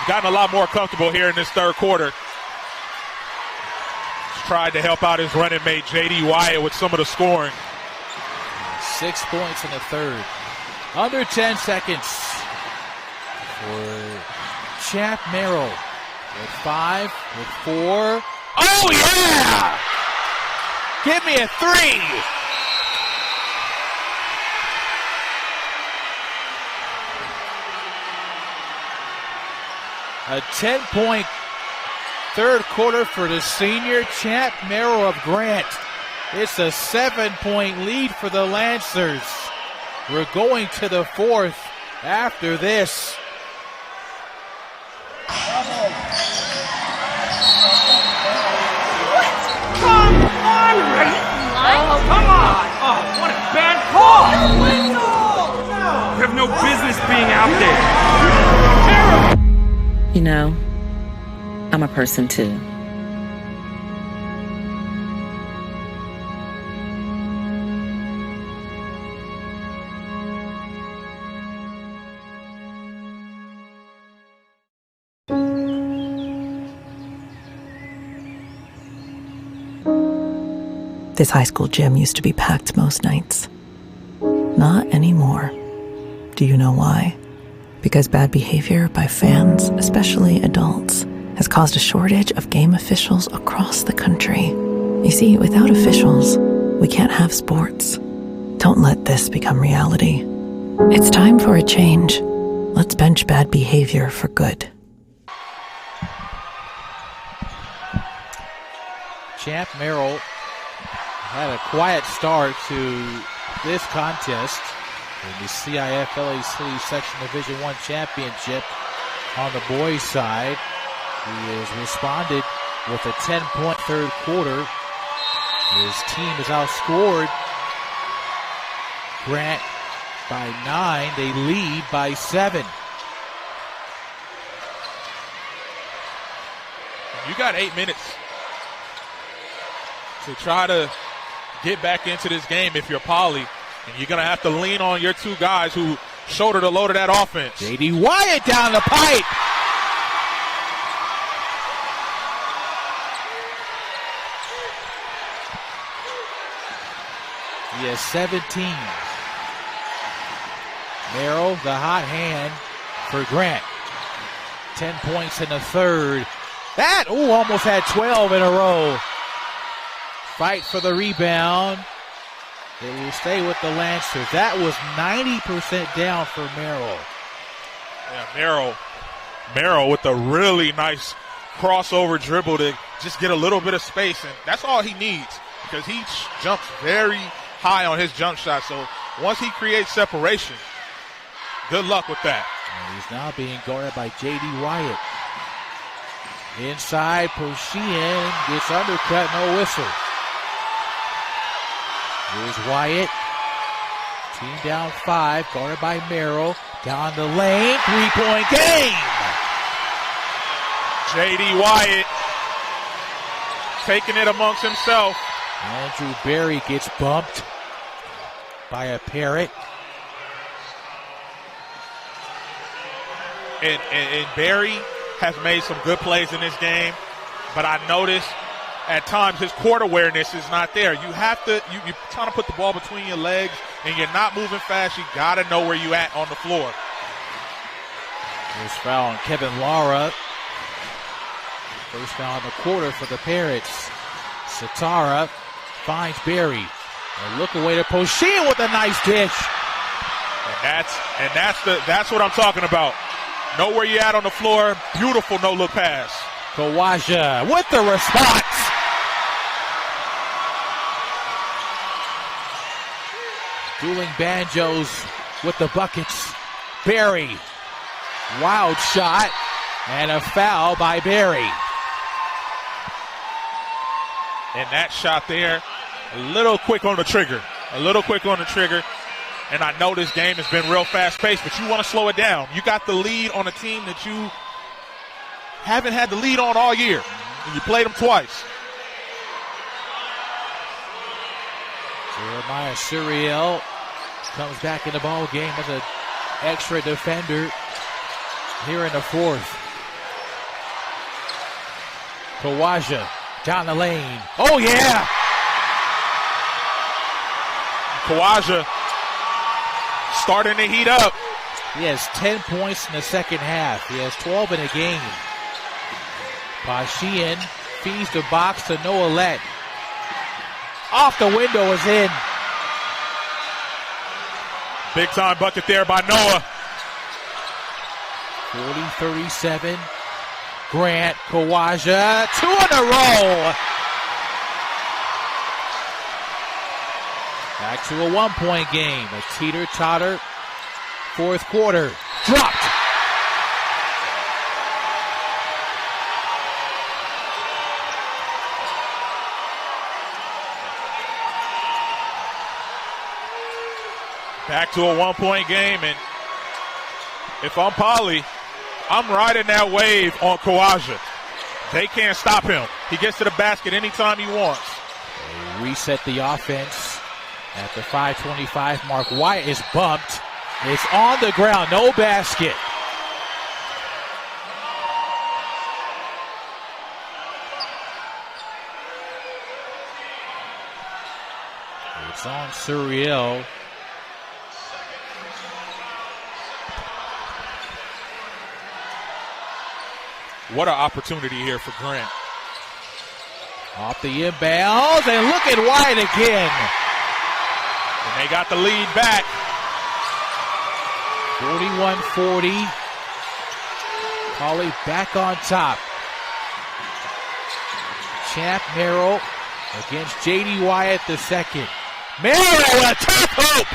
gotten a lot more comfortable here in this third quarter. He's tried to help out his running mate, J.D. Wyatt, with some of the scoring. 6 points in the third. Under 10 seconds for Champ Merrill. With 5, with 4. Oh, yeah! Give me a 3. A 10-point third quarter for the senior Champ Merrill of Grant. It's a 7-point lead for the Lancers. We're going to the fourth after this. Come on, Ray! Oh, come on! Oh, what a bad call! You have no business being out there. Terrible! You know, I'm a person too. This high school gym used to be packed most nights. Not anymore. Do you know why? Because bad behavior by fans, especially adults, has caused a shortage of game officials across the country. You see, without officials, we can't have sports. Don't let this become reality. It's time for a change. Let's bench bad behavior for good. Champ Merrill had a quiet start to this contest in the CIF LA City Section Division I Championship. On the boys' side, he has responded with a 10-point third quarter. His team has outscored Grant by 9. They lead by 7. You got 8 minutes to try to get back into this game if you're Poly. And you're going to have to lean on your two guys who shoulder the load of that offense. J.D. Wyatt down the pipe. He has 17. Merrill, the hot hand for Grant. 10 points in the third. That, almost had 12 in a row. Fight for the rebound. They will stay with the Lancers. That was 90% down for Merrill. Yeah, Merrill with a really nice crossover dribble to just get a little bit of space, and that's all he needs because he jumps very high on his jump shot. So once he creates separation, good luck with that. And he's now being guarded by J.D. Wyatt. Inside, Poshian gets undercut, no whistle. Here's Wyatt. Team down 5, guarded by Merrill. Down the lane, 3-point game. J.D. Wyatt taking it amongst himself. Andrew Berry gets bumped by a Parrott. And Berry has made some good plays in this game, but I noticed at times his court awareness is not there. You have to, you're trying to put the ball between your legs and you're not moving fast. You got to know where you're at on the floor. First foul on Kevin Lara. First foul in the quarter for the Parrots. Satara finds Berry. A look away to Poshian with a nice dish. And that's what I'm talking about. Know where you're at on the floor. Beautiful no-look pass. Kawaja with the response. Dueling banjos with the buckets. Berry. Wild shot. And a foul by Berry. And that shot there, a little quick on the trigger. And I know this game has been real fast-paced, but you want to slow it down. You got the lead on a team that you haven't had the lead on all year. And you played them twice. Jeremiah Suriel comes back in the ball game as an extra defender here in the fourth. Kawaja down the lane. Oh, yeah! Kawaja starting to heat up. He has 10 points in the second half. He has 12 in a game. Pashian feeds the box to Noah Lett. Off the window is in. Big time bucket there by Noah. 40-37. Grant, Kawaja, 2 in a row. Back to a 1-point game. A teeter-totter fourth quarter. Dropped. Back to a 1-point game, and if I'm Poly, I'm riding that wave on Kawaja. They can't stop him. He gets to the basket anytime he wants. They reset the offense at the 5:25 mark. Wyatt is bumped. It's on the ground. No basket. It's on Surreal. What an opportunity here for Grant. Off the inbounds, and look at Wyatt again. And they got the lead back. 41-40. Poly back on top. Champ Merrill against J.D. Wyatt II. Merrill, a top hoop!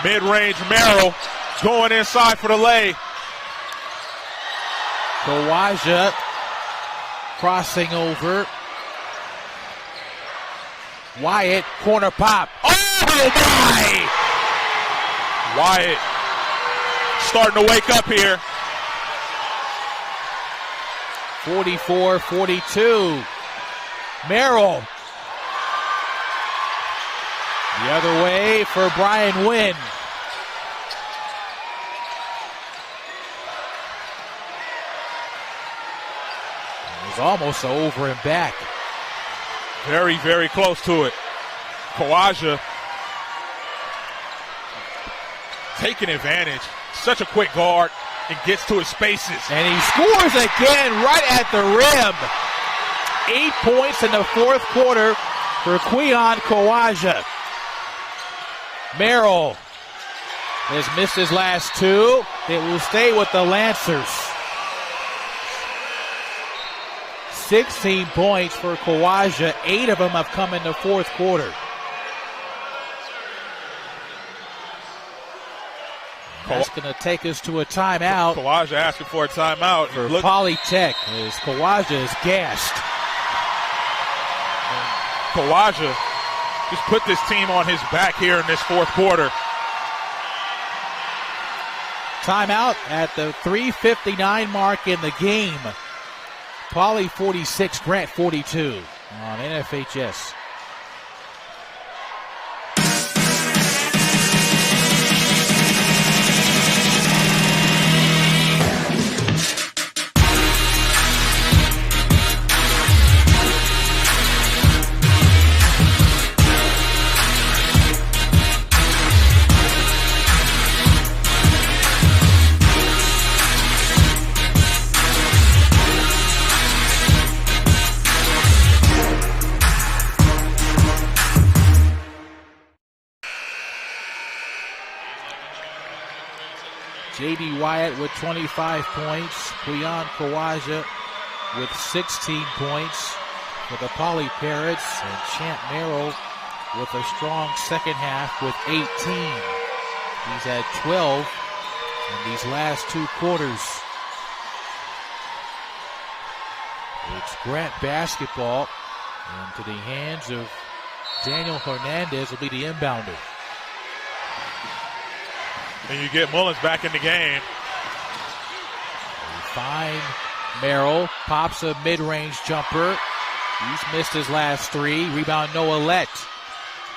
Mid-range Merrill going inside for the lay. Kawaja crossing over. Wyatt, corner pop. Oh my! Wyatt starting to wake up here. 44-42. Merrill. The other way for Brian Wynn. It was almost over and back. Very, very close to it. Kawaja taking advantage. Such a quick guard and gets to his spaces. And he scores again right at the rim. 8 points in the fourth quarter for Kweon Kawaja. Merrill has missed his last two. It will stay with the Lancers. 16 points for Kawaja. 8 of them have come in the fourth quarter. That's going to take us to a timeout. Kawaja asking for a timeout. For Polytech, as Kawaja is gassed. Kawaja just put this team on his back here in this fourth quarter. Timeout at the 3:59 mark in the game. Poly 46, Grant 42 on NFHS. J.D. Wyatt with 25 points. Kweon Kawaja with 16 points for the Poly Parrots. And Champ Merrill with a strong second half with 18. He's had 12 in these last two quarters. It's Grant basketball. Into the hands of Daniel Hernandez will be the inbounder. And you get Mullins back in the game. They find Merrill, pops a mid-range jumper. He's missed his last three. Rebound Noah Lett.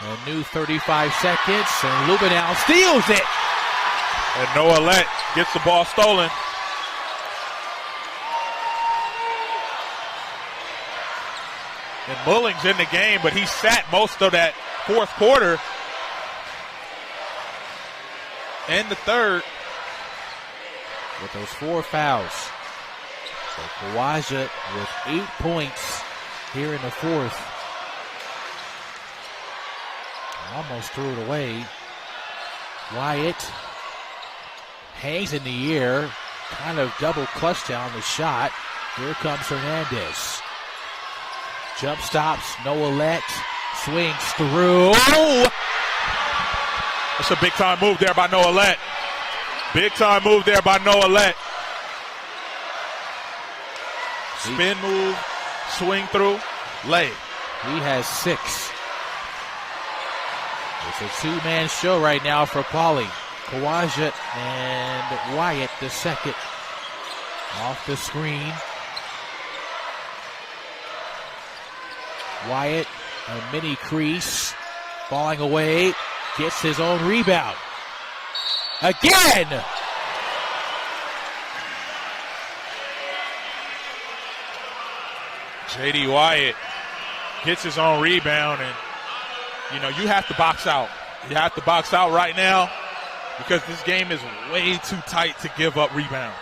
A new 35 seconds, and Lubenow steals it. And Noah Lett gets the ball stolen. And Mullings in the game, but he sat most of that fourth quarter and the third. With those 4 fouls. So Kawaja with 8 points here in the fourth. Almost threw it away. Wyatt hangs in the air, kind of double clutch down the shot. Here comes Hernandez. Jump stops, Noelette swings through. Oh! That's a big time move there by Noelette. Big time move there by Noelette. Spin move, swing through, lay. He has 6. It's a 2-man show right now for Pauly. Kawaja and Wyatt the second. Off the screen. Wyatt, a mini crease. Falling away. Gets his own rebound. Again! J.D. Wyatt gets his own rebound, and, you know, you have to box out. You have to box out right now because this game is way too tight to give up rebounds.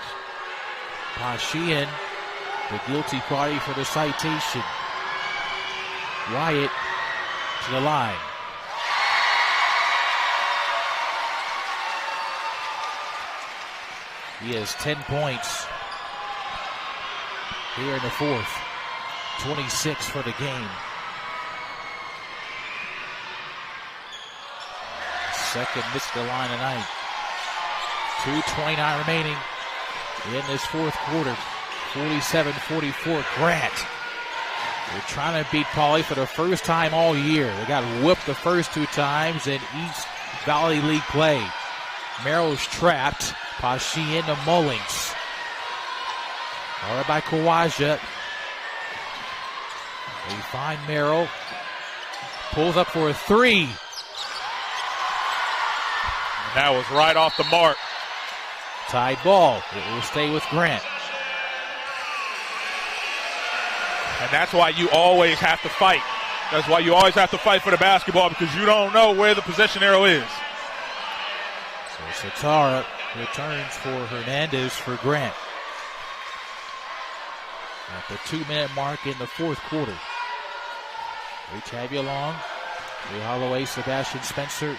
Pashian, the guilty party for the citation. Wyatt to the line. He has 10 points here in the fourth. 26 for the game. Second missed the line tonight. 2:29 remaining in this fourth quarter. 47-44 Grant. They're trying to beat Pauly for the first time all year. They got whipped the first 2 times in East Valley League play. Merrill's trapped. Pashian to Mullings. Guarded by Kawaja. They find Merrill. Pulls up for a 3. And that was right off the mark. Tied ball. It will stay with Grant. And that's why you always have to fight. That's why you always have to fight for the basketball, because you don't know where the possession arrow is. So Satara returns for Hernandez for Grant. At the 2-minute mark in the fourth quarter. Reach Havia Long. Ray Holloway, Sebastian Spencer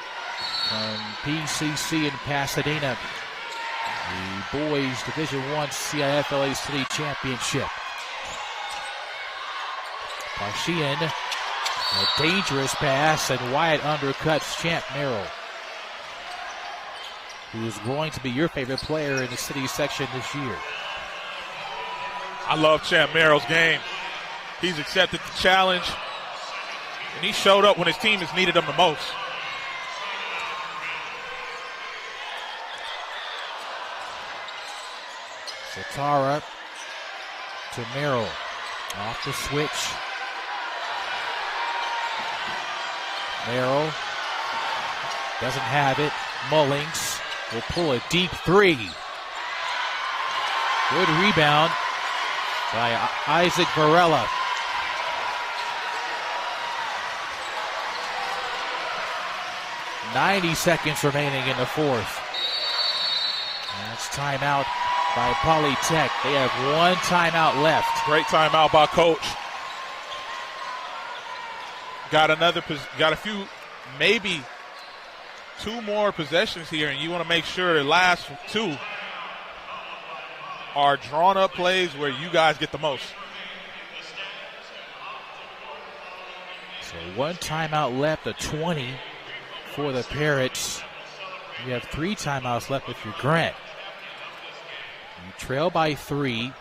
from PCC in Pasadena. The boys Division I CIF LA City Championship. Pashian, a dangerous pass, and Wyatt undercuts Champ Merrill, who is going to be your favorite player in the city section this year. I love Champ Merrill's game. He's accepted the challenge, and he showed up when his team has needed him the most. Satara to Merrill. Off the switch. Merrill doesn't have it. Mullings will pull a deep 3. Good rebound by Isaac Varela. .90 seconds remaining in the fourth. That's timeout by Polytech. They have 1 timeout left. Great timeout by Coach. Got a few, maybe 2 more possessions here, and you want to make sure the last 2 are drawn up plays where you guys get the most. So 1 timeout left, a 20 for the Parrots. You have 3 timeouts left with your Grant. You trail by 3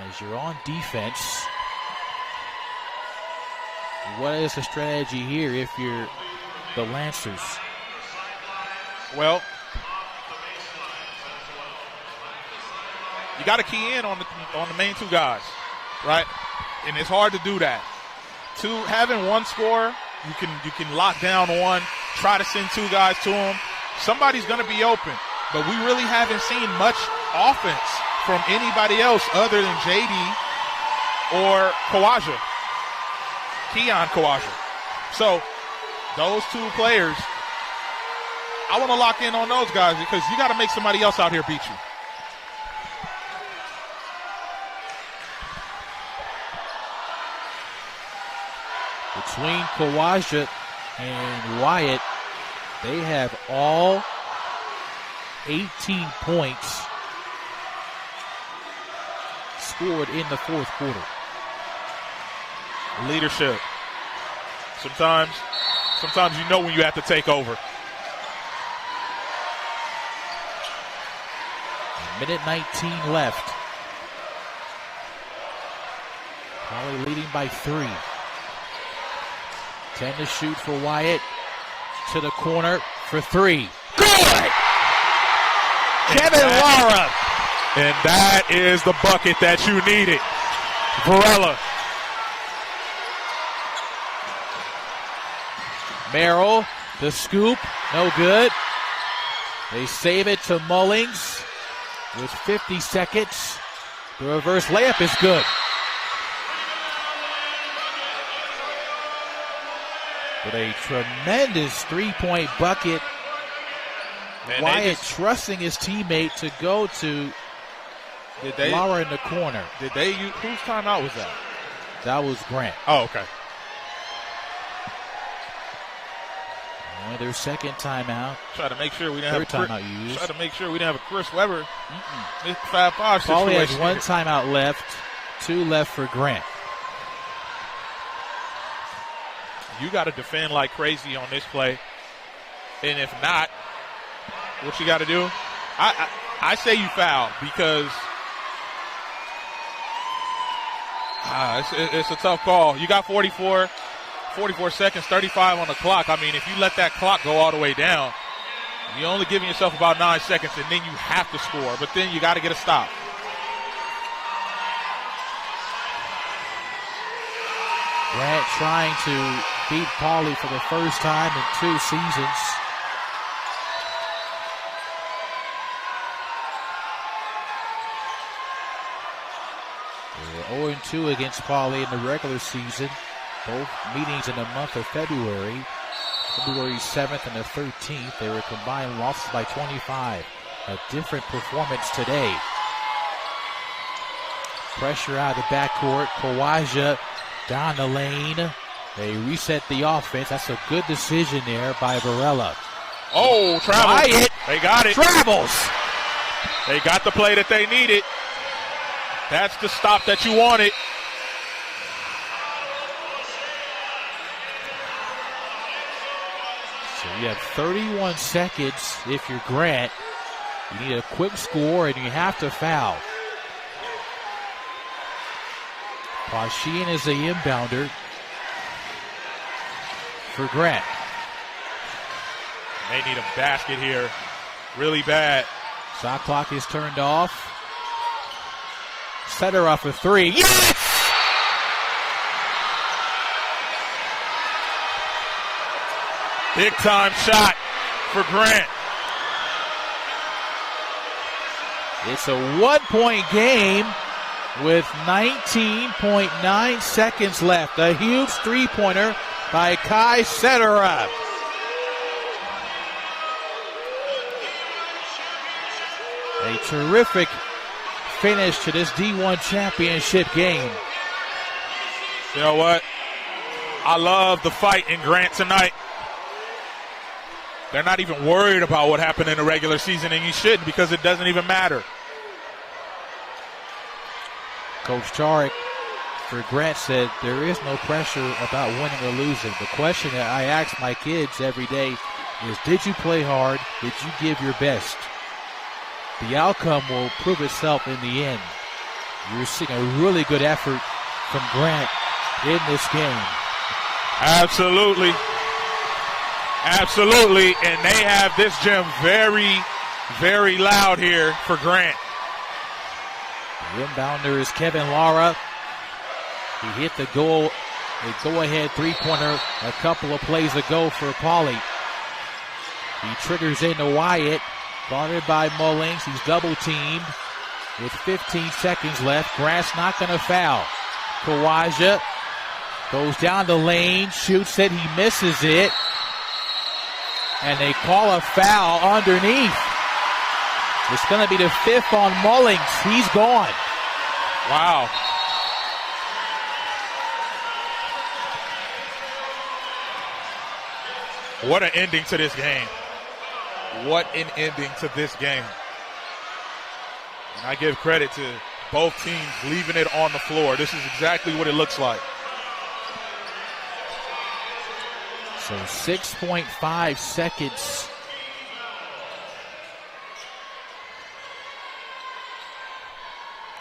as you're on defense. What is the strategy here if you're the Lancers? Well, you got to key in on the main 2 guys, right? And it's hard to do that. Having 1 scorer, you can lock down 1, try to send 2 guys to him. Somebody's going to be open, but we really haven't seen much offense from anybody else other than JD or Kawaja. Keon Kawaja. So those two players, I want to lock in on those guys because you got to make somebody else out here beat you. Between Kawaja and Wyatt, they have all 18 points scored in the fourth quarter. Leadership. Sometimes you know when you have to take over. Minute 19 left. Poly leading by 3. 10 to shoot for Wyatt. To the corner for 3. Good! Kevin Lara. And that is the bucket that you needed. Varela. Merrill, the scoop, no good. They save it to Mullings with 50 seconds. The reverse layup is good. With a tremendous three-point bucket. Man, Wyatt trusting his teammate to go to Lara in the corner. Did they use, whose timeout was that? That was Grant. Oh, okay. Their second timeout. Try to make sure we didn't have timeout used. Try to make sure we didn't have a Chris Webber 5-5 situation. Pauly has one timeout left, 2 left for Grant. You got to defend like crazy on this play, and if not, what you got to do? I say you foul because it's a tough call. You got 44 seconds, 35 on the clock. I mean, if you let that clock go all the way down, you're only giving yourself about 9 seconds, and then you have to score. But then you got to get a stop. Grant trying to beat Pauly for the first time in 2 seasons. They were 0-2 against Pauly in the regular season. Both meetings in the month of February 7th and the 13th. They were combined losses by 25. A different performance today. Pressure out of the backcourt. Kawaja down the lane. They reset the offense. That's a good decision there by Varela. Oh, travels. Wyatt They got it. travels. They got the play that they needed. That's the stop that you wanted. So you have 31 seconds if you're Grant. You need a quick score and you have to foul. Pashian is the inbounder for Grant. They need a basket here really bad. Shot clock is turned off. Setter off a 3. Yes! Big time shot for Grant. It's a 1-point game with 19.9 seconds left. A huge three-pointer by Kai Sederer. A terrific finish to this D1 championship game. You know what? I love the fight in Grant tonight. They're not even worried about what happened in the regular season, and you shouldn't because it doesn't even matter. Coach Tarek for Grant said there is no pressure about winning or losing. The question that I ask my kids every day is, did you play hard? Did you give your best? The outcome will prove itself in the end. You're seeing a really good effort from Grant in this game. Absolutely. Absolutely. And they have this gym very, very loud here for Grant. The inbounder is Kevin Lara. He hit the go-ahead three-pointer a couple of plays ago for Pauly. He triggers into Wyatt, guarded by Mullings. He's double-teamed with 15 seconds left. Grant's not going to foul. Kawaja Goes down the lane, shoots it, he misses it. And they call a foul underneath. It's going to be the 5th on Mullings. He's gone. Wow. What an ending to this game. What an ending to this game. And I give credit to both teams leaving it on the floor. This is exactly what it looks like. So 6.5 seconds.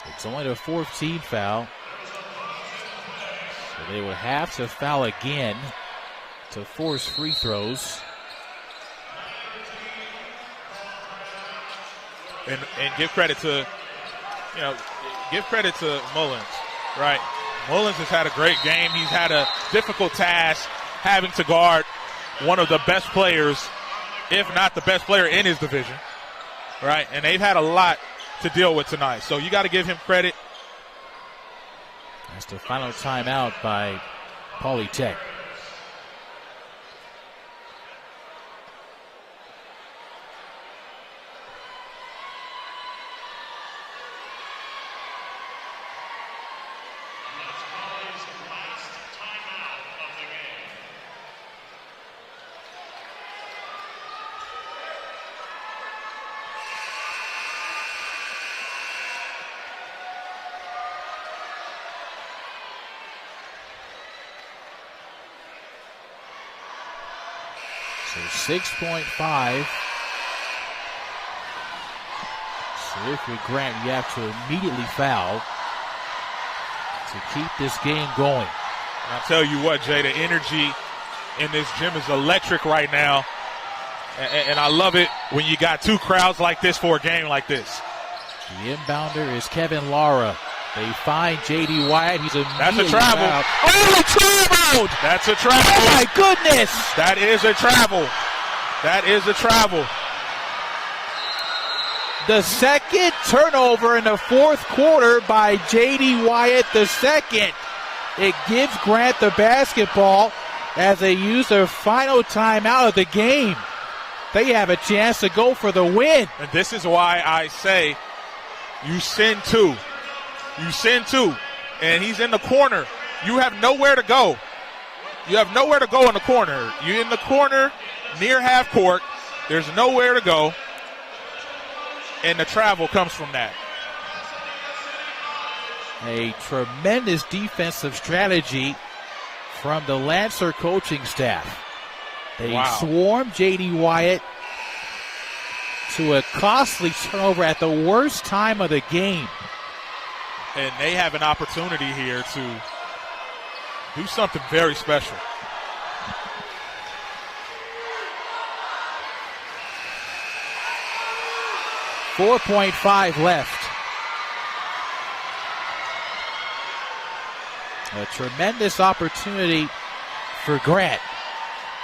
It's only the 4th team foul. So they will have to foul again to force free throws. And give credit to, give credit to Mullins, right? Mullins has had a great game. He's had a difficult task having to guard one of the best players, if not the best player in his division, right? And they've had a lot to deal with tonight. So you got to give him credit. That's the final timeout by Polytech. So 6.5. So if you're Grant, you have to immediately foul to keep this game going. And I'll tell you what, Jay, the energy in this gym is electric right now. And I love it when you got two crowds like this for a game like this. The inbounder is Kevin Lara. They find J.D. Wyatt. He's immediately That's a travel. fouled. Oh, traveled! That's a travel. Oh, my goodness! That is a travel. That is a travel. The second turnover in the 4th quarter by J.D. Wyatt II. It gives Grant the basketball as they use their final timeout of the game. They have a chance to go for the win. And this is why I say you send two. You send two. And he's in the corner. You have nowhere to go. You have nowhere to go in the corner. You're in the corner near half court. There's nowhere to go. And the travel comes from that. A tremendous defensive strategy from the Lancer coaching staff. They swarm J.D. Wyatt to a costly turnover at the worst time of the game. And they have an opportunity here to do something very special. .5 left. A tremendous opportunity for Grant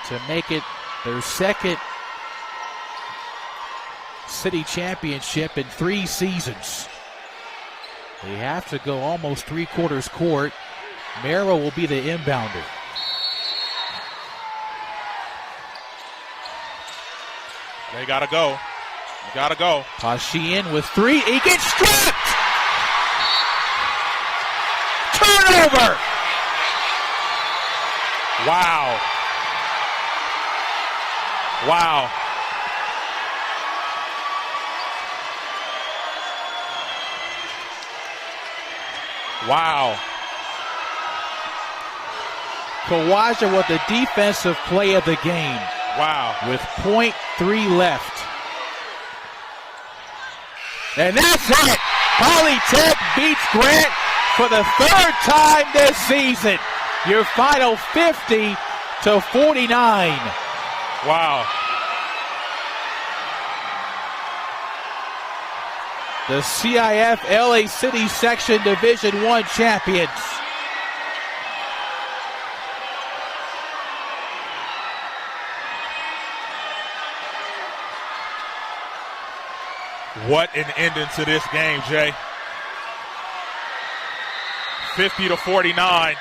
to make it their second city championship in 3 seasons. They have to go almost 3/4 court. Merrill will be the inbounder. They got to go. You got to go. Pashian with 3. He gets stripped! Turnover! Wow. Wow. Wow. Kawaja with the defensive play of the game. Wow. With .3 left. And that's it. Polytech beats Grant for the 3rd time this season. Your final 50-49. Wow. The CIF LA City Section Division I champions. What an ending to this game, Jay. 50-49.